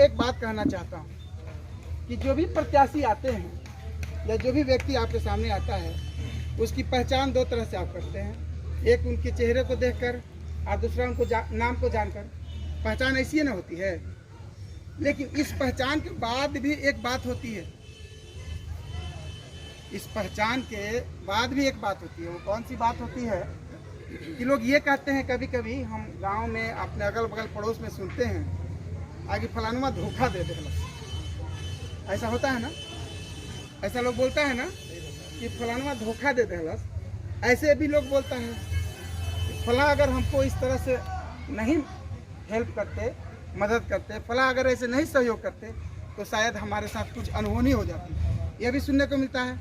एक बात कहना चाहता हूँ कि जो भी प्रत्याशी आते हैं या जो भी व्यक्ति आपके सामने आता है, उसकी पहचान दो तरह से आप करते हैं। एक उनके चेहरे को देखकर और दूसरा उनको नाम को जानकर। पहचान ऐसी ही ना होती है, लेकिन इस पहचान के बाद भी एक बात होती है। इस पहचान के बाद भी एक बात होती है। वो कौन सी बात होती है कि लोग ये कहते हैं, कभी कभी हम गांव में अपने अगल बगल पड़ोस में सुनते हैं, आगे फलानुमा धोखा दे दे। ऐसा होता है ना, ऐसा लोग बोलता है ना कि फलानुमा धोखा दे दे। ऐसे भी लोग बोलता है कि फला अगर हमको इस तरह से नहीं हेल्प करते, मदद करते, फला अगर ऐसे नहीं सहयोग करते तो शायद हमारे साथ कुछ अनहोनी हो जाती। यह भी सुनने को मिलता है।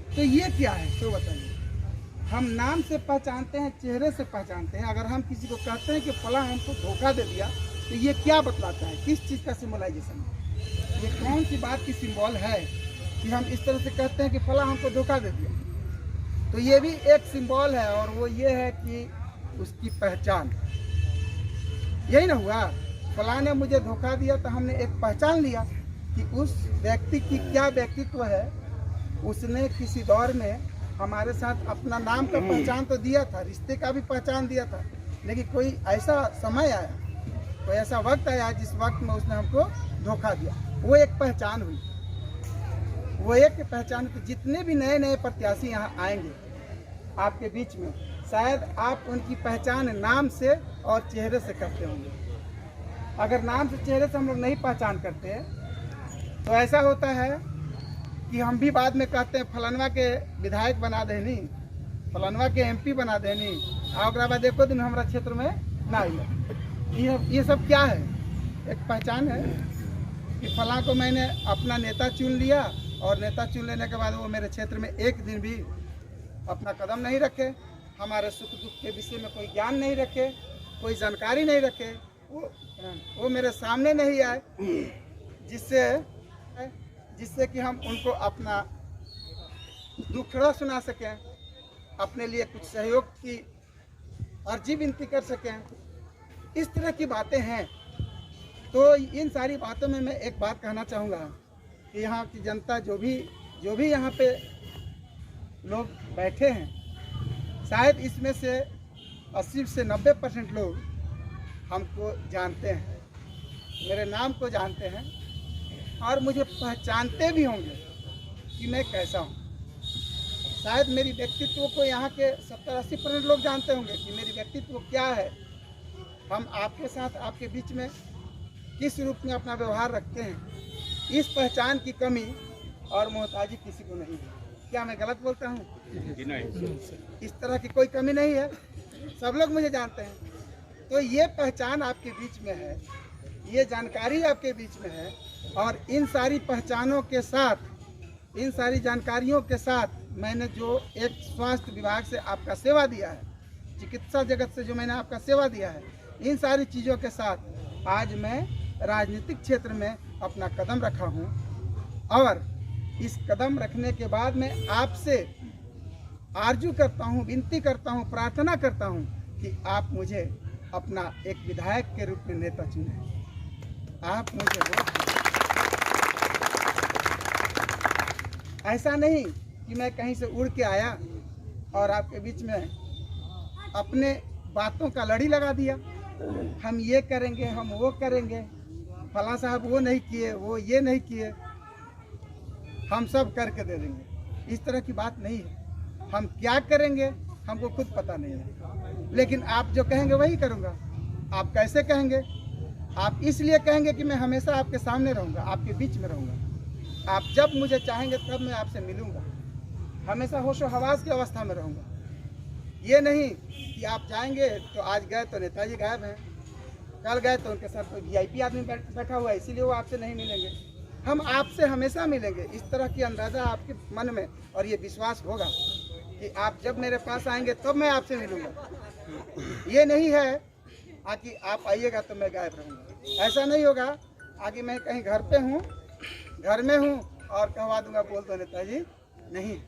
तो ये क्या है तो बताइए। हम नाम से पहचानते हैं, चेहरे से पहचानते हैं। अगर हम किसी को कहते हैं कि फला हमको धोखा दे दिया, तो ये क्या बतलाता है? किस चीज़ का सिंबलाइजेशन है? ये कौन सी बात की सिंबल है कि हम इस तरह से कहते हैं कि फला हमको धोखा दे दिया? तो ये भी एक सिंबल है, और वो ये है कि उसकी पहचान। यही ना हुआ, फला ने मुझे धोखा दिया तो हमने एक पहचान लिया कि उस व्यक्ति की क्या व्यक्तित्व है। उसने किसी दौर में हमारे साथ अपना नाम का पहचान तो दिया था, रिश्ते का भी पहचान दिया था, लेकिन कोई ऐसा समय आया, कोई ऐसा वक्त आया जिस वक्त में उसने हमको धोखा दिया। वो एक पहचान हुई, वो एक पहचान। तो जितने भी नए नए प्रत्याशी यहाँ आएंगे आपके बीच में, शायद आप उनकी पहचान नाम से और चेहरे से करते होंगे। अगर नाम से चेहरे से हम लोग नहीं पहचान करते तो ऐसा होता है कि हम भी बाद में कहते हैं फलानवा के विधायक बना देनी, फलानवा के एमपी बना देनी, और बाद देखो दिन हमारा क्षेत्र में ना आई। ये सब क्या है? एक पहचान है कि फला को मैंने अपना नेता चुन लिया, और नेता चुन लेने के बाद वो मेरे क्षेत्र में एक दिन भी अपना कदम नहीं रखे, हमारे सुख दुख के विषय में कोई ज्ञान नहीं रखे, कोई जानकारी नहीं रखे, वो मेरे सामने नहीं आए, जिससे कि हम उनको अपना दुखड़ा सुना सकें, अपने लिए कुछ सहयोग की अर्जी विनती कर सकें। इस तरह की बातें हैं। तो इन सारी बातों में मैं एक बात कहना चाहूँगा कि यहाँ की जनता, जो भी यहाँ पे लोग बैठे हैं, शायद इसमें से 80 से 90% लोग हमको जानते हैं, मेरे नाम को जानते हैं, और मुझे पहचानते भी होंगे कि मैं कैसा हूँ। शायद मेरी व्यक्तित्व को यहाँ के 70-80% लोग जानते होंगे कि मेरी व्यक्तित्व क्या है। हम आपके साथ, आपके बीच में किस रूप में अपना व्यवहार रखते हैं। इस पहचान की कमी और मोहताजी किसी को नहीं है। क्या मैं गलत बोलता हूँ? इस तरह की कोई कमी नहीं है, सब लोग मुझे जानते हैं। तो ये पहचान आपके बीच में है, ये जानकारी आपके बीच में है, और इन सारी पहचानों के साथ, इन सारी जानकारियों के साथ मैंने जो एक स्वास्थ्य विभाग से आपका सेवा दिया है, चिकित्सा जगत से जो मैंने आपका सेवा दिया है, इन सारी चीज़ों के साथ आज मैं राजनीतिक क्षेत्र में अपना कदम रखा हूँ। और इस कदम रखने के बाद मैं आपसे आरजू करता हूँ, विनती करता हूँ, प्रार्थना करता हूँ कि आप मुझे अपना एक विधायक के रूप में नेता चुनें। आप मुझे वोट दें। ऐसा नहीं कि मैं कहीं से उड़ के आया और आपके बीच में अपने बातों का लड़ी लगा दिया, हम ये करेंगे, हम वो करेंगे, फला साहब वो नहीं किए, वो ये नहीं किए, हम सब करके दे देंगे। इस तरह की बात नहीं है। हम क्या करेंगे हमको खुद पता नहीं है, लेकिन आप जो कहेंगे वही करूँगा। आप कैसे कहेंगे? आप इसलिए कहेंगे कि मैं हमेशा आपके सामने रहूँगा, आपके बीच में रहूँगा। आप जब मुझे चाहेंगे तब मैं आपसे मिलूँगा, हमेशा होशो हवास की अवस्था में रहूँगा। ये नहीं कि आप जाएंगे तो आज गए तो नेताजी गायब हैं, कल गए तो उनके साथ कोई VIP आदमी बैठा हुआ है, इसीलिए वो आपसे नहीं मिलेंगे। हम आपसे हमेशा मिलेंगे। इस तरह की अंदाज़ा आपके मन में और ये विश्वास होगा कि आप जब मेरे पास आएंगे तब मैं आपसे मिलूँगा। ये नहीं है कि आप आइएगा तो मैं गायब रहूँगा, ऐसा नहीं होगा। आगे मैं कहीं घर पे हूँ, घर में हूँ और कहवा दूँगा बोल दो नेताजी, नहीं।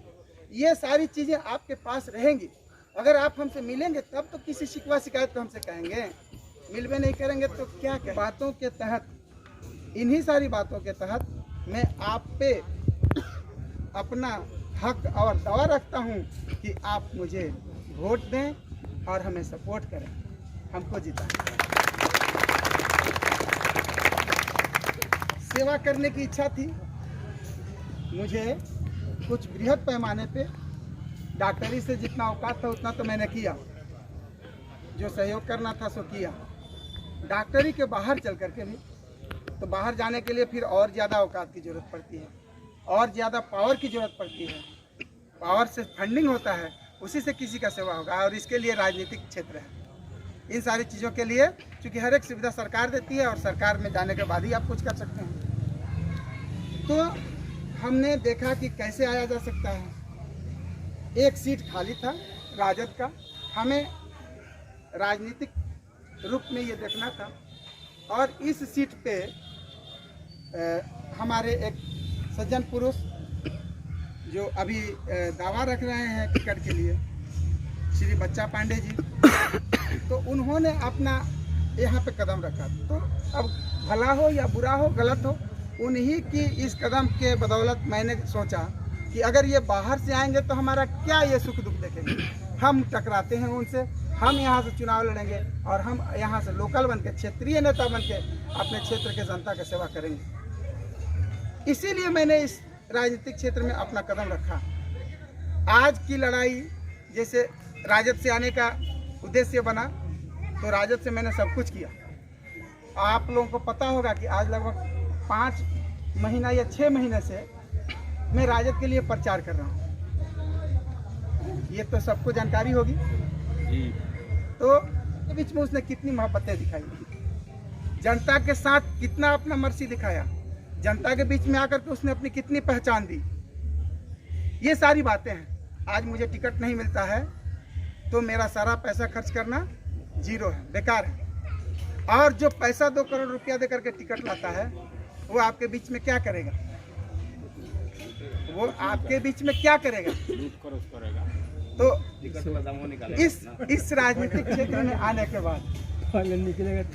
ये सारी चीज़ें आपके पास रहेंगी। अगर आप हमसे मिलेंगे तब तो किसी शिकवा शिकायत को हमसे कहेंगे, मिलवे नहीं करेंगे तो क्या कहें। बातों के तहत इन्हीं सारी बातों के तहत मैं आप पे अपना हक और दावा रखता हूं कि आप मुझे वोट दें और हमें सपोर्ट करें, हमको जिताएं। सेवा करने की इच्छा थी मुझे, कुछ बृहद पैमाने पे डॉक्टरी से जितना औकात था उतना तो मैंने किया, जो सहयोग करना था सो किया। डॉक्टरी के बाहर चल करके भी, तो बाहर जाने के लिए फिर और ज़्यादा औकात की ज़रूरत पड़ती है, और ज़्यादा पावर की ज़रूरत पड़ती है। पावर से फंडिंग होता है, उसी से किसी का सेवा होगा, और इसके लिए राजनीतिक क्षेत्र है। इन सारी चीज़ों के लिए चूँकि हर एक सुविधा सरकार देती है, और सरकार में जाने के बाद ही आप कुछ कर सकते हैं। तो हमने देखा कि कैसे आया जा सकता है। एक सीट खाली था राजद का, हमें राजनीतिक रूप में ये देखना था, और इस सीट पे हमारे एक सज्जन पुरुष जो अभी दावा रख रहे हैं टिकट के लिए, श्री बच्चा पांडे जी, तो उन्होंने अपना यहाँ पे कदम रखा। तो अब भला हो या बुरा हो, गलत हो, उन्हीं की इस कदम के बदौलत मैंने सोचा कि अगर ये बाहर से आएंगे तो हमारा क्या ये सुख दुख देखेंगे। हम टकराते हैं उनसे, हम यहाँ से चुनाव लड़ेंगे और हम यहाँ से लोकल बन के, क्षेत्रीय नेता बन के अपने क्षेत्र के जनता की सेवा करेंगे। इसीलिए मैंने इस राजनीतिक क्षेत्र में अपना कदम रखा। आज की लड़ाई जैसे राजद से आने का उद्देश्य बना, तो राजद से मैंने सब कुछ किया। आप लोगों को पता होगा कि आज लगभग 5 महीना या 6 महीने से मैं राजद के लिए प्रचार कर रहा हूँ, ये तो सबको जानकारी होगी। तो बीच में उसने कितनी मोहब्बतें दिखाई, जनता के साथ कितना अपना मर्सी दिखाया, जनता के बीच में आकर के उसने अपनी कितनी पहचान दी। ये सारी बातें हैं। आज मुझे टिकट नहीं मिलता है तो मेरा सारा पैसा खर्च करना जीरो है, बेकार है। और जो पैसा 2 करोड़ रुपया दे करके टिकट लाता है, वो आपके बीच में क्या करेगा? वो आपके बीच में क्या करेगा? तो इस राजनीतिक क्षेत्र में आने के बाद,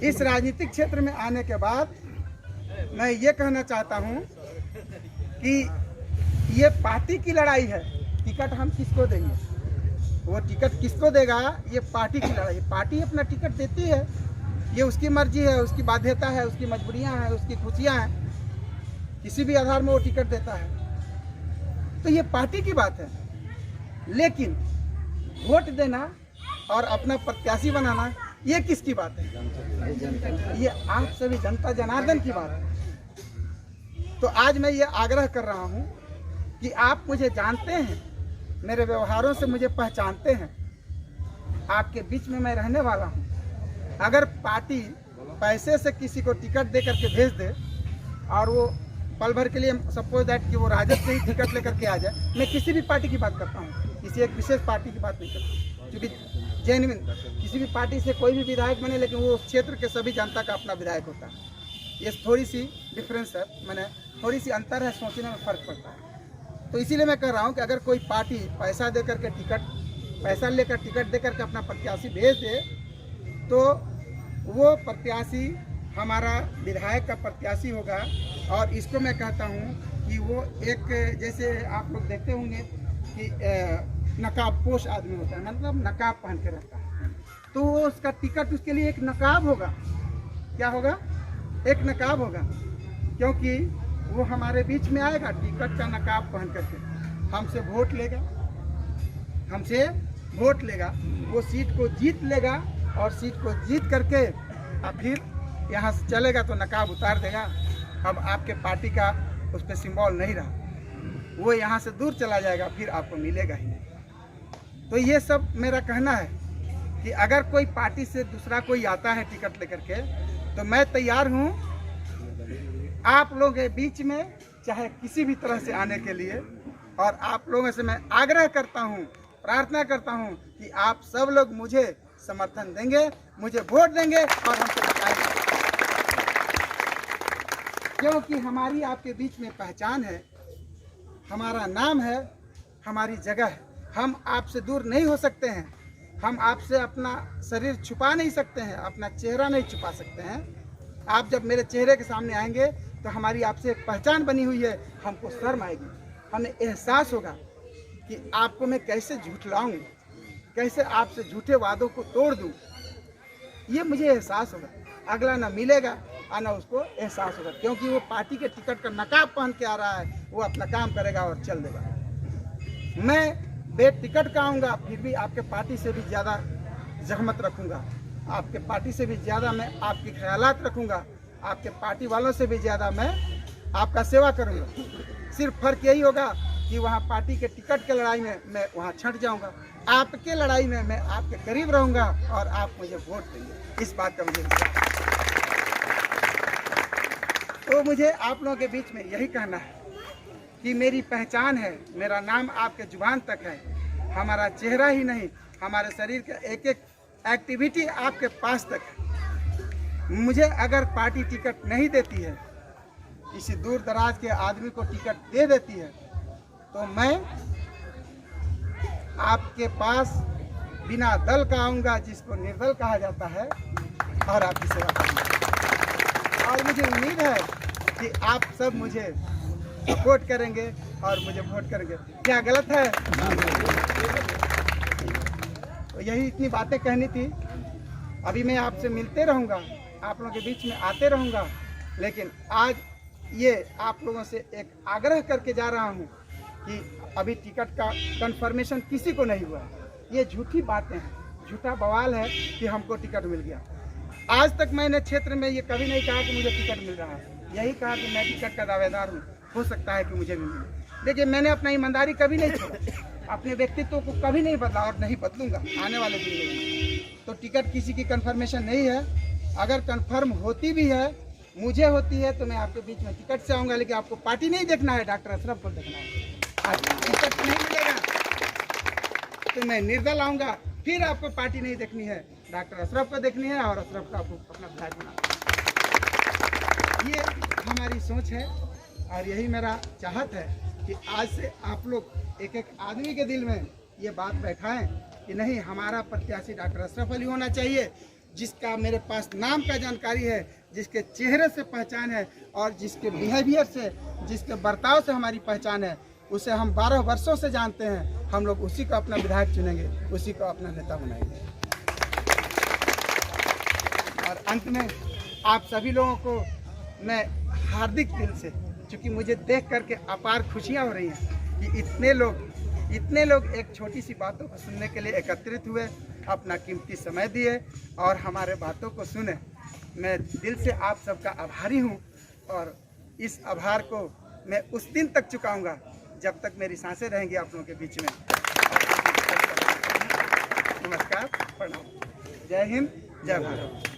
इस राजनीतिक क्षेत्र में आने के बाद मैं ये कहना चाहता हूँ कि ये पार्टी की लड़ाई है। टिकट हम किसको देंगे, वो टिकट किसको देगा, ये पार्टी की लड़ाई है। पार्टी अपना टिकट देती है, ये उसकी मर्जी है, उसकी बाध्यता है, उसकी मजबूरियाँ हैं, उसकी खुशियाँ हैं, किसी भी आधार में वो टिकट देता है। तो ये पार्टी की बात है। लेकिन वोट देना और अपना प्रत्याशी बनाना, ये किसकी बात है? ये आप सभी जनता जनार्दन की बात है। तो आज मैं ये आग्रह कर रहा हूँ कि आप मुझे जानते हैं, मेरे व्यवहारों से मुझे पहचानते हैं, आपके बीच में मैं रहने वाला हूँ। अगर पार्टी पैसे से किसी को टिकट दे करके भेज दे और वो पल भर के लिए, सपोज दैट कि वो राजद से ही टिकट लेकर के आ जाए, मैं किसी भी पार्टी की बात करता हूँ, किसी एक विशेष पार्टी की बात नहीं करता, क्योंकि जेन्युइन किसी भी पार्टी से कोई भी विधायक बने, लेकिन वो क्षेत्र के सभी जनता का अपना विधायक होता है। ये थोड़ी सी डिफरेंस है, मैंने थोड़ी सी अंतर है, सोचने में फ़र्क पड़ता है। तो इसीलिए मैं कह रहा हूँ कि अगर कोई पार्टी पैसा दे करके पैसा लेकर टिकट दे करके अपना प्रत्याशी भेज दे, तो वो प्रत्याशी हमारा विधायक का प्रत्याशी होगा। और इसको मैं कहता हूँ कि वो एक, जैसे आप लोग देखते होंगे कि नकाबपोश आदमी होता है, मतलब नकाब पहन के रहता है, तो वो उसका टिकट उसके लिए एक नकाब होगा। क्या होगा? एक नकाब होगा, क्योंकि वो हमारे बीच में आएगा टिकट का नकाब पहन करके, हमसे वोट लेगा, हमसे वोट लेगा, वो सीट को जीत लेगा, और सीट को जीत करके अब फिर यहाँ से चलेगा तो नकाब उतार देगा। अब आपके पार्टी का उस पर सिंबल नहीं रहा, वो यहाँ से दूर चला जाएगा, फिर आपको मिलेगा ही नहीं। तो ये सब मेरा कहना है कि अगर कोई पार्टी से दूसरा कोई आता है टिकट लेकर के, तो मैं तैयार हूँ आप लोगों के बीच में, चाहे किसी भी तरह से आने के लिए। और आप लोगों से मैं आग्रह करता हूँ, प्रार्थना करता हूँ कि आप सब लोग मुझे समर्थन देंगे, मुझे वोट देंगे और हमसे बताएंगे, क्योंकि हमारी आपके बीच में पहचान है, हमारा नाम है, हमारी जगह है। हम आपसे दूर नहीं हो सकते हैं, हम आपसे अपना शरीर छुपा नहीं सकते हैं, अपना चेहरा नहीं छुपा सकते हैं। आप जब मेरे चेहरे के सामने आएंगे तो हमारी आपसे एक पहचान बनी हुई है, हमको शर्म आएगी, हमें एहसास होगा कि आपको मैं कैसे झूठलाऊं, कैसे आपसे झूठे वादों को तोड़ दूं। ये मुझे एहसास होगा, अगला ना मिलेगा और ना उसको एहसास होगा, क्योंकि वो पार्टी के टिकट का नकाब पहन के आ रहा है, वो अपना काम करेगा और चल देगा। मैं बेटिकट का आऊँगा, फिर भी आपके पार्टी से भी ज़्यादा जहमत रखूँगा, आपके पार्टी से भी ज़्यादा मैं आपके ख्यालात रखूँगा, आपके पार्टी वालों से भी ज़्यादा मैं आपका सेवा करूँगा। सिर्फ फर्क यही होगा कि वहाँ पार्टी के टिकट के लड़ाई में मैं वहाँ छट जाऊँगा, आपके लड़ाई में मैं आपके करीब रहूँगा और आप मुझे वोट देंगे, इस बात का मुझे विश्वास है। तो मुझे आप लोगों के बीच में यही कहना है कि मेरी पहचान है, मेरा नाम आपके जुबान तक है, हमारा चेहरा ही नहीं, हमारे शरीर का एक एक एक्टिविटी आपके पास तक है। मुझे अगर पार्टी टिकट नहीं देती है, किसी दूर दराज के आदमी को टिकट दे देती है, तो मैं आपके पास बिना दल का आऊँगा, जिसको निर्दल कहा जाता है, और आपकी सेवा करूँगा। और मुझे उम्मीद है कि आप सब मुझे सपोर्ट करेंगे और मुझे वोट करेंगे। क्या गलत है? तो यही इतनी बातें कहनी थी। अभी मैं आपसे मिलते रहूँगा, आप लोगों के बीच में आते रहूँगा, लेकिन आज ये आप लोगों से एक आग्रह करके जा रहा हूँ कि अभी टिकट का कंफर्मेशन किसी को नहीं हुआ है। ये झूठी बातें हैं, झूठा बवाल है कि हमको टिकट मिल गया। आज तक मैंने क्षेत्र में ये कभी नहीं कहा कि मुझे टिकट मिल रहा है, यही कहा कि मैं टिकट का दावेदार हूँ, हो सकता है कि मुझे भी मिले। लेकिन मैंने अपना ईमानदारी कभी नहीं छोड़ा, अपने व्यक्तित्व को कभी नहीं बदला और नहीं बदलूंगा आने वाले दिन में। तो टिकट किसी की कंफर्मेशन नहीं है, अगर कंफर्म होती भी है, मुझे होती है, तो मैं आपके बीच में टिकट से आऊँगा। लेकिन आपको पार्टी नहीं देखना है, डॉक्टर अशरफ को देखना है। आज टिकट नहीं मिलेगा तो मैं निर्दल आऊँगा, फिर आपको पार्टी नहीं देखनी है, डॉक्टर अशरफ को देखनी है और अशरफ को आपको अपना विधायक बनाना है। ये हमारी सोच है और यही मेरा चाहत है कि आज से आप लोग एक एक आदमी के दिल में ये बात बैठाएं कि नहीं, हमारा प्रत्याशी डॉक्टर अशरफ अली होना चाहिए, जिसका मेरे पास नाम का जानकारी है, जिसके चेहरे से पहचान है और जिसके बिहेवियर से, जिसके बर्ताव से हमारी पहचान है। उसे हम 12 वर्षों से जानते हैं, हम लोग उसी को अपना विधायक चुनेंगे, उसी को अपना नेता बनाएंगे। और अंत में आप सभी लोगों को मैं हार्दिक दिल से, क्योंकि मुझे देख करके अपार खुशियाँ हो रही हैं कि इतने लोग एक छोटी सी बातों को सुनने के लिए एकत्रित हुए, अपना कीमती समय दिए और हमारे बातों को सुने। मैं दिल से आप सबका आभारी हूँ और इस आभार को मैं उस दिन तक चुकाऊंगा जब तक मेरी सांसें रहेंगी आप लोगों के बीच में। नमस्कार, प्रणाम, जय हिंद, जय भारत।